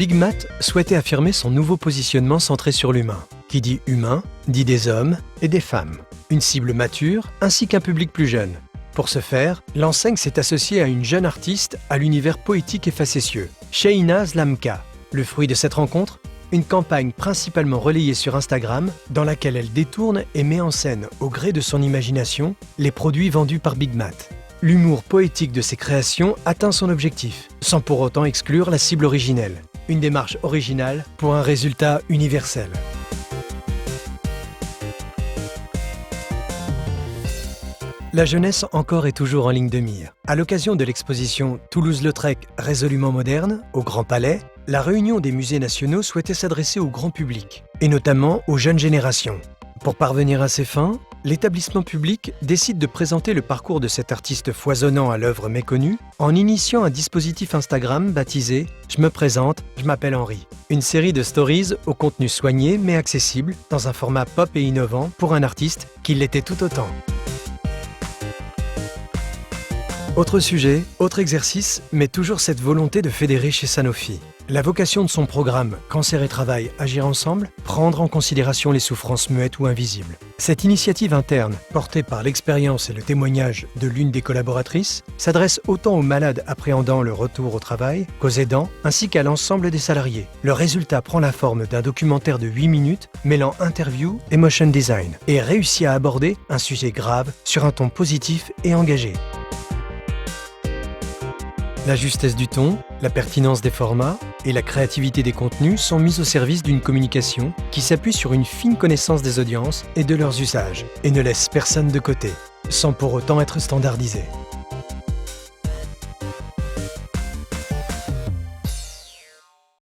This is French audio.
Big Mat souhaitait affirmer son nouveau positionnement centré sur l'humain. Qui dit humain, dit des hommes et des femmes. Une cible mature ainsi qu'un public plus jeune. Pour ce faire, l'enseigne s'est associée à une jeune artiste à l'univers poétique et facétieux, Shehinaz Lamka. Le fruit de cette rencontre, une campagne principalement relayée sur Instagram dans laquelle elle détourne et met en scène, au gré de son imagination, les produits vendus par Big Mat. L'humour poétique de ses créations atteint son objectif, sans pour autant exclure la cible originelle. Une démarche originale pour un résultat universel. La jeunesse encore et toujours en ligne de mire. À l'occasion de l'exposition Toulouse-Lautrec résolument moderne, au Grand Palais, la réunion des musées nationaux souhaitait s'adresser au grand public, et notamment aux jeunes générations. Pour parvenir à ses fins, l'établissement public décide de présenter le parcours de cet artiste foisonnant à l'œuvre méconnue en initiant un dispositif Instagram baptisé « Je me présente, je m'appelle Henri ». Une série de stories au contenu soigné mais accessible, dans un format pop et innovant pour un artiste qui l'était tout autant. Autre sujet, autre exercice, mais toujours cette volonté de fédérer chez Sanofi. La vocation de son programme « Cancer et travail, agir ensemble » prendre en considération les souffrances muettes ou invisibles. Cette initiative interne, portée par l'expérience et le témoignage de l'une des collaboratrices, s'adresse autant aux malades appréhendant le retour au travail qu'aux aidants, ainsi qu'à l'ensemble des salariés. Le résultat prend la forme d'un documentaire de 8 minutes mêlant interview et motion design, et réussit à aborder un sujet grave sur un ton positif et engagé. La justesse du ton, la pertinence des formats et la créativité des contenus sont mises au service d'une communication qui s'appuie sur une fine connaissance des audiences et de leurs usages et ne laisse personne de côté, sans pour autant être standardisée.